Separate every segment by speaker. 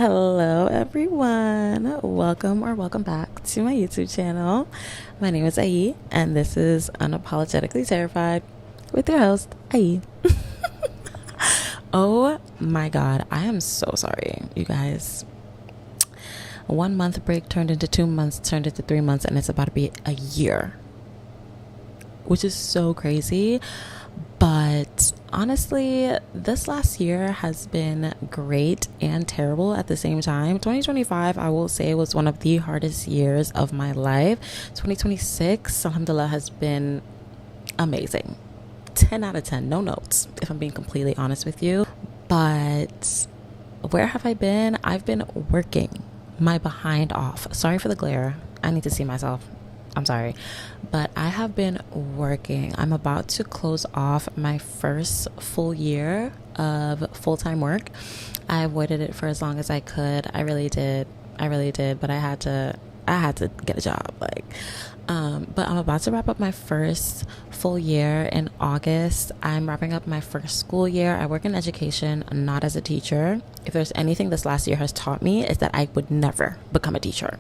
Speaker 1: Hello, everyone. Welcome back to my YouTube channel. My name is Ayi, and this is Unapologetically Terrified with your host, Ayi. Oh my God, I am so sorry, you guys. 1 month break turned into 2 months, turned into 3 months, and it's about to be a year, which is so crazy. But honestly, this last year has been great and terrible at the same time. 2025, I will say, was one of the hardest years of my life. 2026, alhamdulillah, has been amazing. 10 out of 10, no notes, if I'm being completely honest with you. But where have I been? I've been working my behind off. Sorry for the glare. I need to see myself. I'm sorry, but I have been working. I'm about to close off my first full year of full-time work. I avoided it for as long as I could. I really did, but I had to get a job. But I'm about to wrap up my first full year in August. I'm wrapping up my first school year. I work in education, not as a teacher. If there's anything this last year has taught me, is that I would never become a teacher.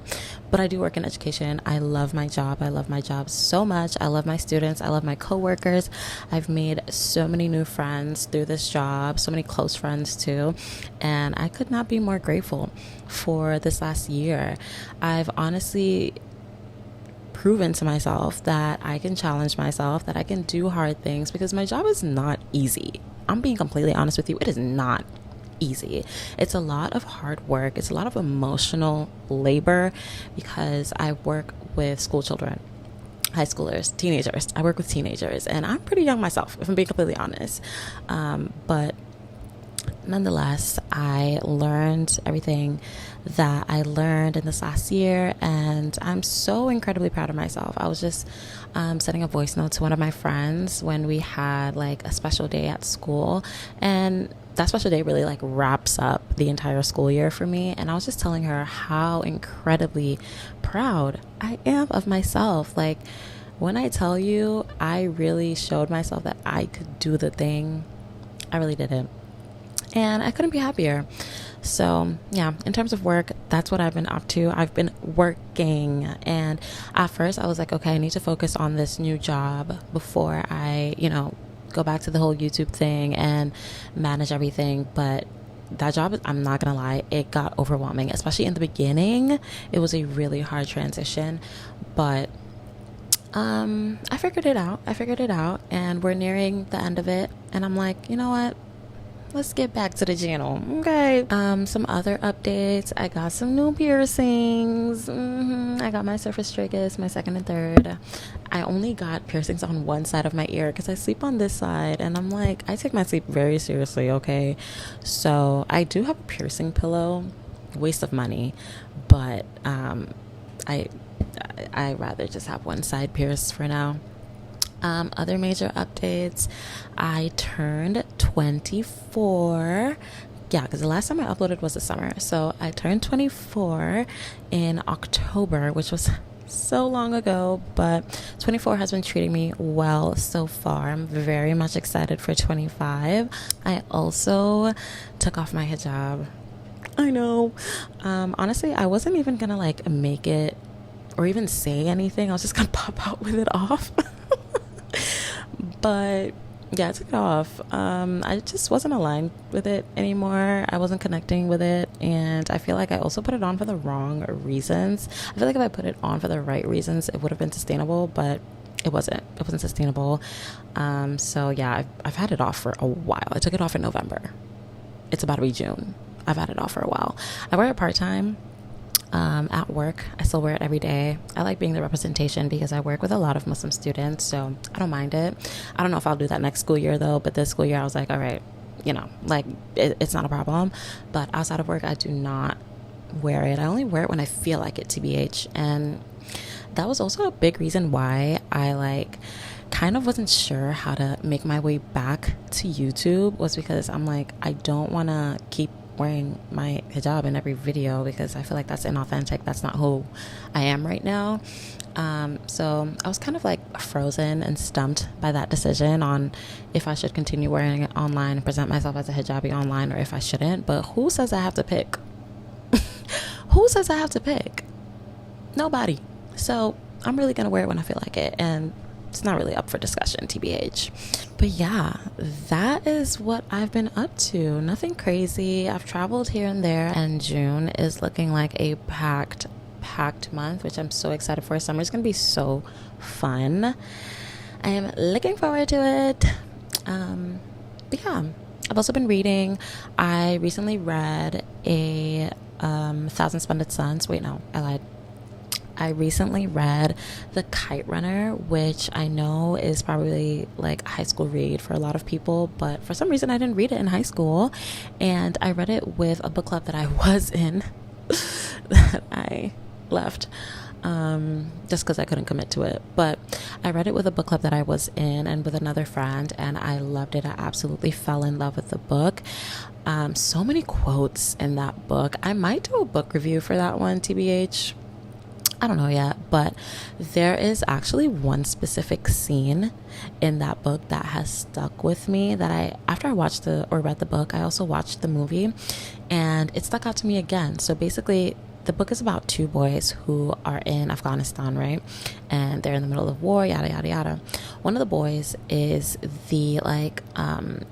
Speaker 1: But I do work in education. I love my job. I love my job so much. I love my students. I love my coworkers. I've made so many new friends through this job, so many close friends too. And I could not be more grateful for this last year. I've honestly proven to myself that I can challenge myself, that I can do hard things, because my job is not easy. I'm being completely honest with you. It is not easy. It's a lot of hard work. It's a lot of emotional labor, because I work with school children, high schoolers, teenagers. I work with teenagers, and I'm pretty young myself, if I'm being completely honest. But nonetheless, I learned everything that I learned in this last year, and I'm so incredibly proud of myself. I was just sending a voice note to one of my friends when we had a special day at school, and that special day really wraps up the entire school year for me. And I was just telling her how incredibly proud I am of myself. When I tell you I really showed myself that I could do the thing, I really did it. And I couldn't be happier. So yeah, in terms of work, that's what I've been up to. I've been working, and at first I was like, okay, I need to focus on this new job before I, go back to the whole YouTube thing and manage everything. But that job, I'm not gonna lie, it got overwhelming, especially in the beginning. It was a really hard transition, but I figured it out, and we're nearing the end of it, and I'm like, you know what? Let's get back to the channel. Okay. Some other updates. I got some new piercings. I got my surface tragus, my second and third. I only got piercings on one side of my ear because I sleep on this side, and I'm like, I take my sleep very seriously, okay? So I do have a piercing pillow. Waste of money, but I rather just have one side pierced for now. Other major updates, I turned 24. Yeah, because the last time I uploaded was the summer. So I turned 24 in October, which was so long ago, but 24 has been treating me well so far. I'm very much excited for 25. I also took off my hijab. I know. Honestly, I wasn't even gonna make it or even say anything. I was just gonna pop out with it off. But yeah, I took it off. I just wasn't aligned with it anymore. I wasn't connecting with it, and I feel like I also put it on for the wrong reasons. I feel like if I put it on for the right reasons, it would have been sustainable, but it wasn't sustainable. So yeah, I've had it off for a while. I took it off in November. It's about to be June. I've had it off for a while. I wear it part-time. At work, I still wear it every day. I like being the representation because I work with a lot of Muslim students, so I don't mind it. I don't know if I'll do that next school year though, but this school year I was like, all right, it's not a problem. But outside of work, I do not wear it. I only wear it when I feel like it, TBH. And that was also a big reason why I kind of wasn't sure how to make my way back to YouTube, was because I'm like, I don't want to keep wearing my hijab in every video because I feel like that's inauthentic. That's not who I am right now. So I was kind of frozen and stumped by that decision on if I should continue wearing it online and present myself as a hijabi online, or if I shouldn't. But who says I have to pick? Who says I have to pick? Nobody. So I'm really gonna wear it when I feel like it, and it's not really up for discussion, TBH. But yeah, that is what I've been up to. Nothing crazy. I've traveled here and there, and June is looking like a packed month, which I'm so excited for. Summer's gonna be so fun. I am looking forward to it. But yeah, I've also been reading. I recently read a Thousand Splendid Suns. Wait, no, I lied. I recently read The Kite Runner, which I know is probably like a high school read for a lot of people, but for some reason I didn't read it in high school, and I read it with a book club that I was in that I left just because I couldn't commit to it. But I read it with a book club that I was in and with another friend, and I loved it. I absolutely fell in love with the book. So many quotes in that book. I might do a book review for that one, TBH. I don't know yet, but there is actually one specific scene in that book that has stuck with me, that after I watched read the book, I also watched the movie, and it stuck out to me again. So basically, the book is about two boys who are in Afghanistan, right? And they're in the middle of war, yada, yada, yada. One of the boys is the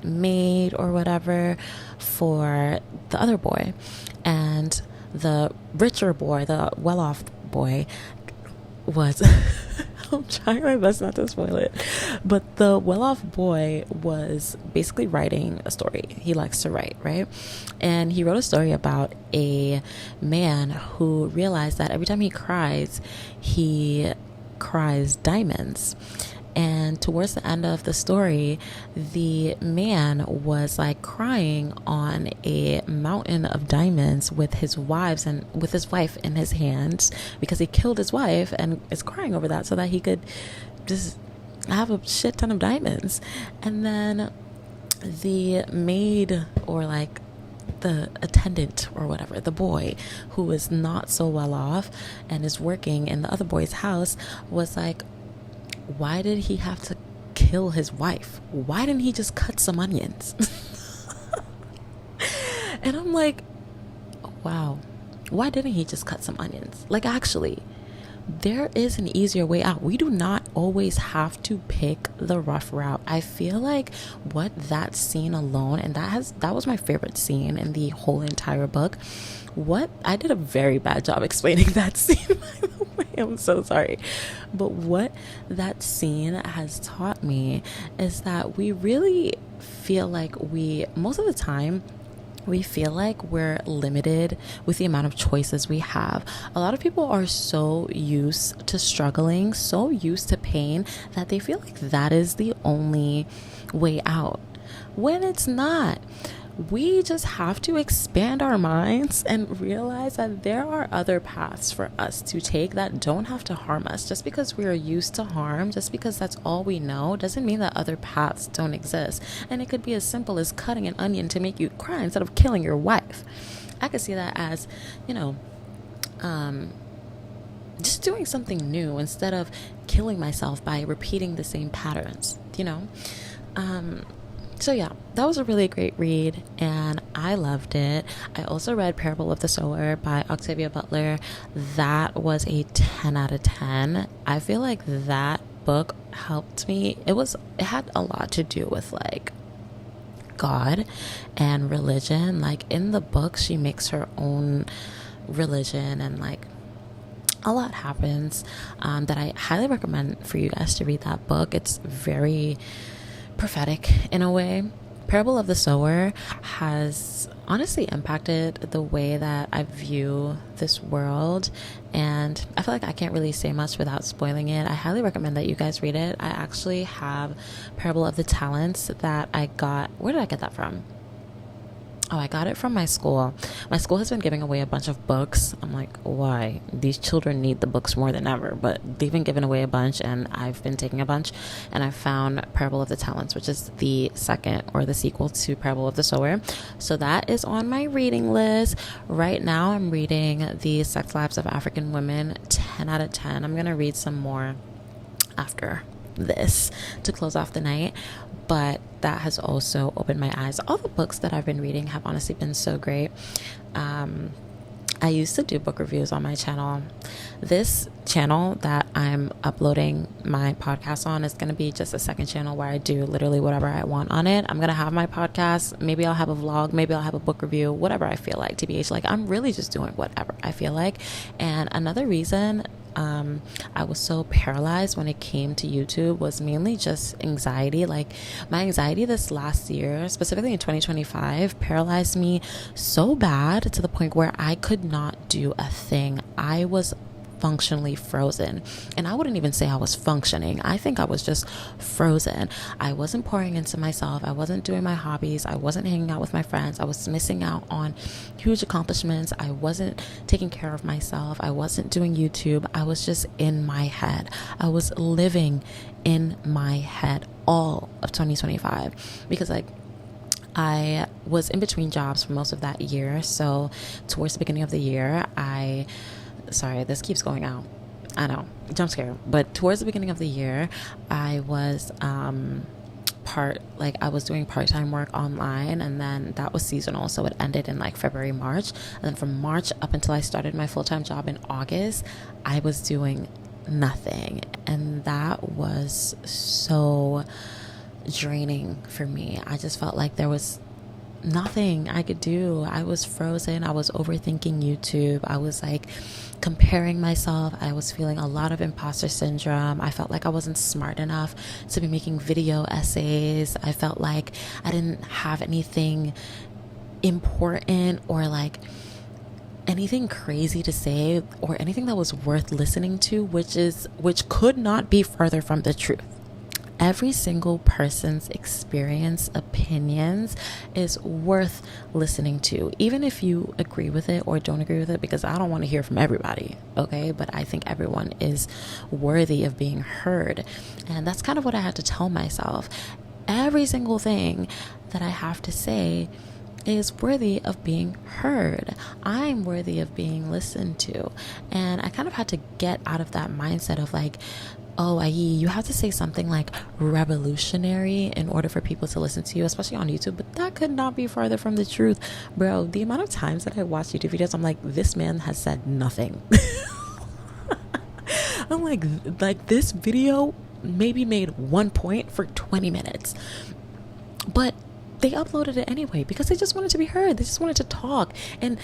Speaker 1: maid or whatever for the other boy. And the richer boy, the well-off boy, was I'm trying my best not to spoil it, but the well-off boy was basically writing a story. He likes to write, right? And he wrote a story about a man who realized that every time he cries diamonds. And towards the end of the story, the man was like crying on a mountain of diamonds with his wife in his hands, because he killed his wife and is crying over that so that he could just have a shit ton of diamonds. And then the maid, or like the attendant or whatever, the boy who is not so well off and is working in the other boy's house, was like, why did he have to kill his wife? Why didn't he just cut some onions? And I'm like, wow, why didn't he just cut some onions? Like, actually, there is an easier way out. We do not always have to pick the rough route. I feel like what that scene alone, and that was my favorite scene in the whole entire book. I did a very bad job explaining that scene, by the way. I'm so sorry. But what that scene has taught me is that we really feel like most of the time, we feel like we're limited with the amount of choices we have. A lot of people are so used to struggling, so used to pain, that they feel like that is the only way out, when it's not. We just have to expand our minds and realize that there are other paths for us to take that don't have to harm us. Just because we are used to harm, just because that's all we know, doesn't mean that other paths don't exist. And it could be as simple as cutting an onion to make you cry instead of killing your wife. I could see that as, just doing something new instead of killing myself by repeating the same patterns, So yeah, that was a really great read, and I loved it. I also read Parable of the Sower by Octavia Butler. That was a 10 out of 10. I feel like that book helped me. It had a lot to do with like God and religion. Like in the book, she makes her own religion, and like a lot happens that I highly recommend for you guys to read that book. It's very prophetic in a way. Parable of the Sower has honestly impacted the way that I view this world, and I feel like I can't really say much without spoiling it. I highly recommend that you guys read it. I actually have Parable of the Talents that I got. Where did I get that from? Oh, I got it from my school. My school has been giving away a bunch of books. I'm like, why? These children need the books more than ever, but they've been giving away a bunch, and I've been taking a bunch, and I found Parable of the Talents, which is the second or the sequel to Parable of the Sower. So that is on my reading list. Right now, I'm reading The Sex Lives of African Women, 10 out of 10. I'm going to read some more after this to close off the night, but that has also opened my eyes. All the books that I've been reading have honestly been so great. I used to do book reviews on my channel. This channel that I'm uploading my podcast on is going to be just a second channel where I do literally whatever I want on it. I'm going to have my podcast. Maybe I'll have a vlog. Maybe I'll have a book review, whatever I feel like. TBH, like, I'm really just doing whatever I feel like. And another reason I was so paralyzed when it came to YouTube was mainly just anxiety. Like, my anxiety this last year, specifically in 2025, paralyzed me so bad to the point where I could not do a thing. I was functionally frozen, and I wouldn't even say I was functioning. I think I was just frozen. I wasn't pouring into myself. I wasn't doing my hobbies. I wasn't hanging out with my friends. I was missing out on huge accomplishments. I wasn't taking care of myself. I wasn't doing YouTube. I was just in my head. I was living in my head all of 2025 because, like, I was in between jobs for most of that year. So towards the beginning of the year, sorry, this keeps going out. I know, jump scare. But towards the beginning of the year, I was I was doing part-time work online, and then that was seasonal, so it ended in like February, March. And then from March up until I started my full-time job in August, I was doing nothing. And that was so draining for me. I just felt like there was nothing I could do. I was frozen. I was overthinking YouTube. I was like comparing myself. I was feeling a lot of imposter syndrome. I felt like I wasn't smart enough to be making video essays. I felt like I didn't have anything important or like anything crazy to say or anything that was worth listening to, which could not be further from the truth. Every single person's experience, opinions is worth listening to, even if you agree with it or don't agree with it, because I don't want to hear from everybody, okay? But I think everyone is worthy of being heard. And that's kind of what I had to tell myself. Every single thing that I have to say is worthy of being heard. I'm worthy of being listened to. And I kind of had to get out of that mindset of like, oh, you have to say something like revolutionary in order for people to listen to you, especially on YouTube. But that could not be farther from the truth. Bro, the amount of times that I watch YouTube videos, I'm like, this man has said nothing. I'm like this video maybe made 1 point for 20 minutes. But they uploaded it anyway because they just wanted to be heard. They just wanted to talk, and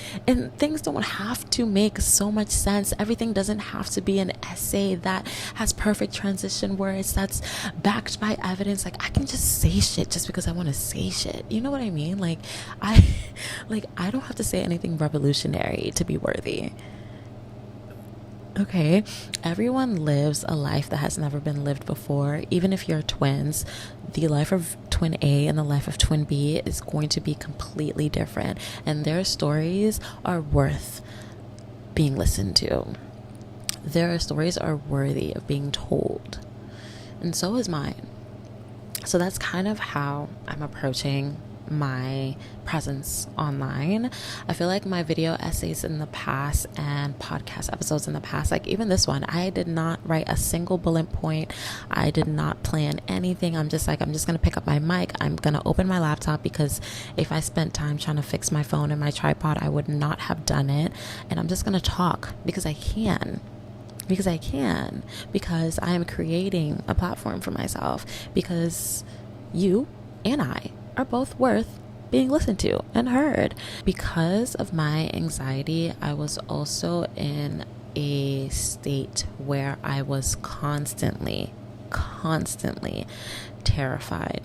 Speaker 1: things don't have to make so much sense. Everything doesn't have to be an essay that has perfect transition words that's backed by evidence. Like, I can just say shit just because I want to say shit. You know what I mean? Like, I don't have to say anything revolutionary to be worthy. Okay, everyone lives a life that has never been lived before. Even if you're twins, the life of twin A and the life of twin B is going to be completely different, and their stories are worth being listened to. Their stories are worthy of being told, and so is mine. So that's kind of how I'm approaching my presence online. I feel like my video essays in the past and podcast episodes in the past, like even this one, I did not write a single bullet point. I did not plan anything. I'm just gonna pick up my mic. I'm gonna open my laptop, because if I spent time trying to fix my phone and my tripod, I would not have done it. And I'm just gonna talk because I can. Because I am creating a platform for myself, because you and I are both worth being listened to and heard. Because of my anxiety, I was also in a state where I was constantly terrified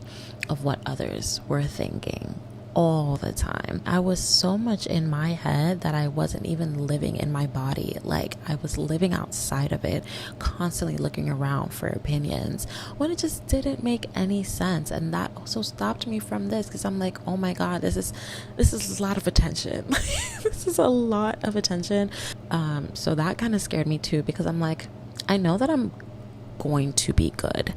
Speaker 1: of what others were thinking all the time. I was so much in my head that I wasn't even living in my body. Like, I was living outside of it, constantly looking around for opinions when it just didn't make any sense. And that also stopped me from this, because I'm like, oh my God, this is a lot of attention. This is a lot of attention. So that kind of scared me too, because I'm like, I know that I'm going to be good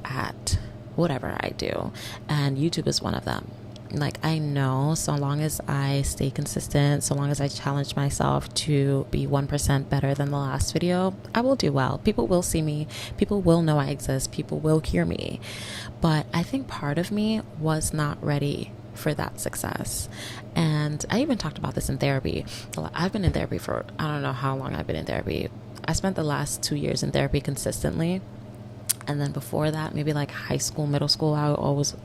Speaker 1: at whatever I do, and YouTube is one of them. Like, I know so long as I stay consistent, so long as I challenge myself to be 1% better than the last video, I will do well. People will see me. People will know I exist. People will hear me. But I think part of me was not ready for that success. And I even talked about this in therapy. I've been in therapy for, I don't know how long I've been in therapy. I spent the last 2 years in therapy consistently. And then before that, maybe like high school, middle school, I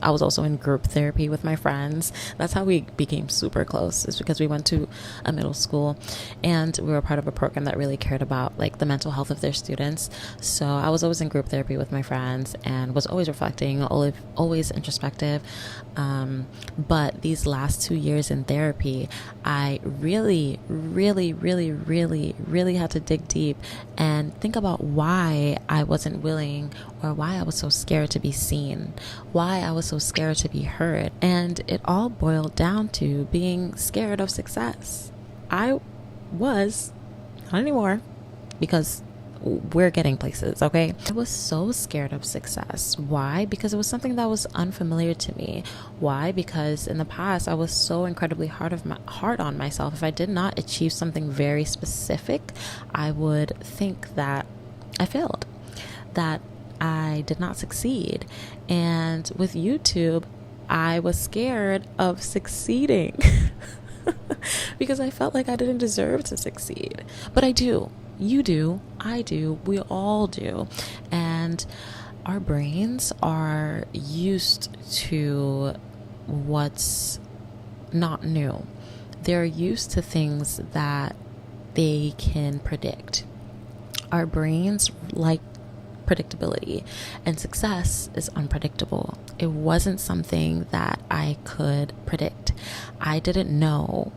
Speaker 1: was also in group therapy with my friends. That's how we became super close. It's because we went to a middle school and we were part of a program that really cared about like the mental health of their students. So I was always in group therapy with my friends and was always reflecting, always introspective. But these last 2 years in therapy, I really, really, really, really, really had to dig deep and think about why I wasn't willing, or why I was so scared to be seen, why I was so scared to be heard. And it all boiled down to being scared of success. I was, not anymore, because we're getting places, okay? I was so scared of success. Why? Because it was something that was unfamiliar to me. Why? Because in the past, I was so incredibly hard on myself. If I did not achieve something very specific, I would think that I failed, that I did not succeed. And with YouTube, I was scared of succeeding because I felt like I didn't deserve to succeed. But I do. You do. I do. We all do. And our brains are used to what's not new. They're used to things that they can predict. Our brains like predictability, and success is unpredictable. It wasn't something that I could predict. I didn't know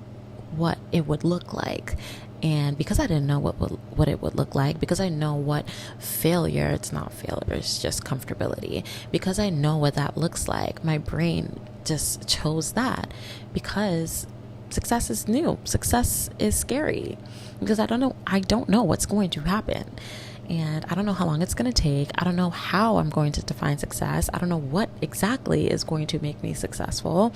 Speaker 1: what it would look like. And because I didn't know what it would look like, because I know what failure, it's not failure, it's just comfortability. Because I know what that looks like, my brain just chose that, because success is new. Success is scary because I don't know what's going to happen. And I don't know how long it's going to take. I don't know how I'm going to define success. I don't know what exactly is going to make me successful.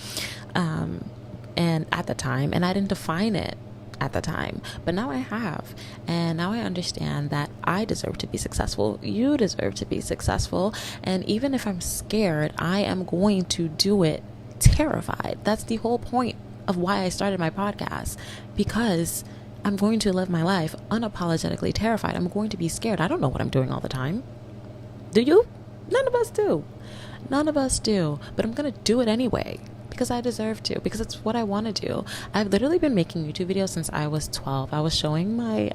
Speaker 1: And at the time, and I didn't define it at the time, but now I have. And now I understand that I deserve to be successful. You deserve to be successful. And even if I'm scared, I am going to do it terrified. That's the whole point of why I started my podcast, because I'm going to live my life unapologetically terrified. I'm going to be scared. I don't know what I'm doing all the time. Do you? None of us do. None of us do. But I'm going to do it anyway because I deserve to, because it's what I want to do. I've literally been making YouTube videos since I was 12. I was showing my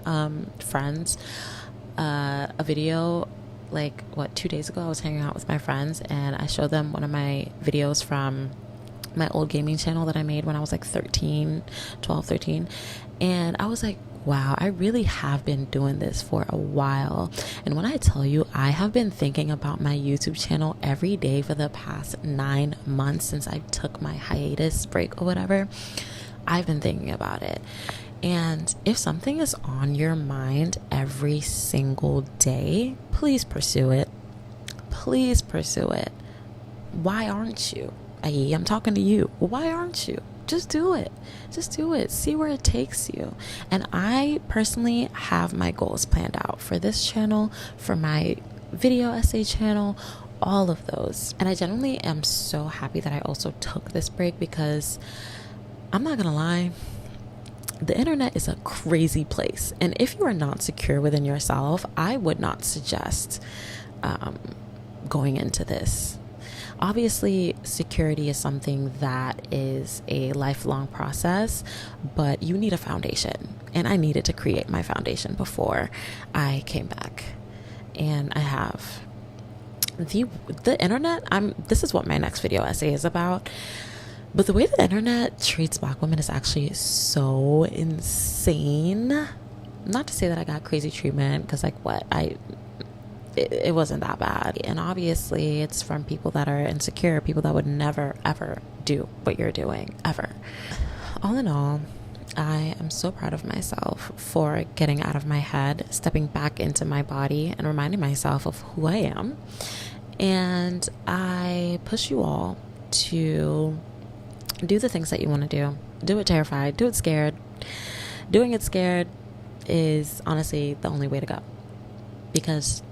Speaker 1: friends a video 2 days ago. I was hanging out with my friends and I showed them one of my videos from my old gaming channel that I made when I was like 13. And I was like, wow, I really have been doing this for a while. And when I tell you, I have been thinking about my YouTube channel every day for the past 9 months since I took my hiatus break or whatever. I've been thinking about it. And if something is on your mind every single day, please pursue it. Please pursue it. Why aren't you? I'm talking to you. Why aren't you? Just do it. Just do it. See where it takes you. And I personally have my goals planned out for this channel, for my video essay channel, all of those. And I genuinely am so happy that I also took this break, because I'm not gonna lie, the internet is a crazy place. And if you are not secure within yourself, I would not suggest going into this. Obviously, security is something that is a lifelong process, but you need a foundation. And I needed to create my foundation before I came back. And I have. The internet, this is what my next video essay is about. But the way the internet treats Black women is actually so insane. Not to say that I got crazy treatment, because it wasn't that bad. And obviously it's from people that are insecure, people that would never ever do what you're doing, ever. All in all, I am so proud of myself for getting out of my head, stepping back into my body, and reminding myself of who I am. And I push you all to do the things that you want to do. Do it terrified, do it scared. Doing it scared is honestly the only way to go, because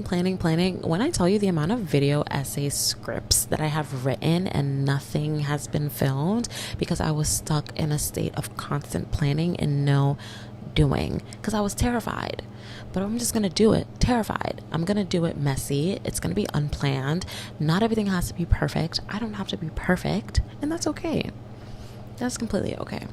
Speaker 1: planning. When I tell you the amount of video essay scripts that I have written and nothing has been filmed because I was stuck in a state of constant planning and no doing because I was terrified. But I'm just gonna do it terrified. I'm gonna do it messy. It's gonna be unplanned. Not everything has to be perfect. I don't have to be perfect, and that's okay. That's completely okay.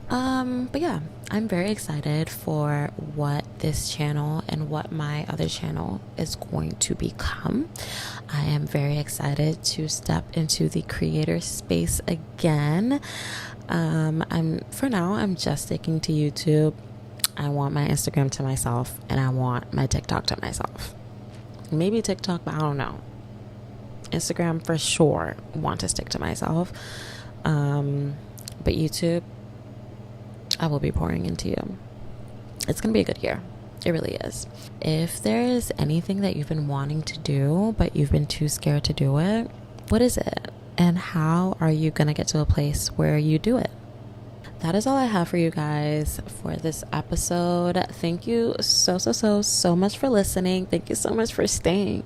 Speaker 1: But yeah, I'm very excited for what this channel and what my other channel is going to become. I am very excited to step into the creator space again. For now, I'm just sticking to YouTube. I want my Instagram to myself, and I want my TikTok to myself. Maybe TikTok, but I don't know. Instagram for sure want to stick to myself. But YouTube, I will be pouring into you. It's gonna be a good year. It really is. If there is anything that you've been wanting to do but you've been too scared to do it, what is it? And how are you gonna get to a place where you do it? That is all I have for you guys for this episode. Thank you so much for listening. Thank you so much for staying.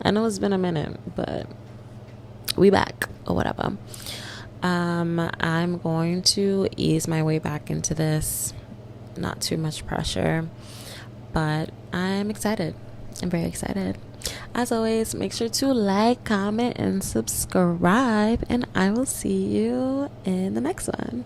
Speaker 1: I know it's been a minute, but we back or whatever. I'm going to ease my way back into this. Not too much pressure, but I'm excited. I'm very excited. As always, make sure to like, comment, and subscribe, and I will see you in the next one.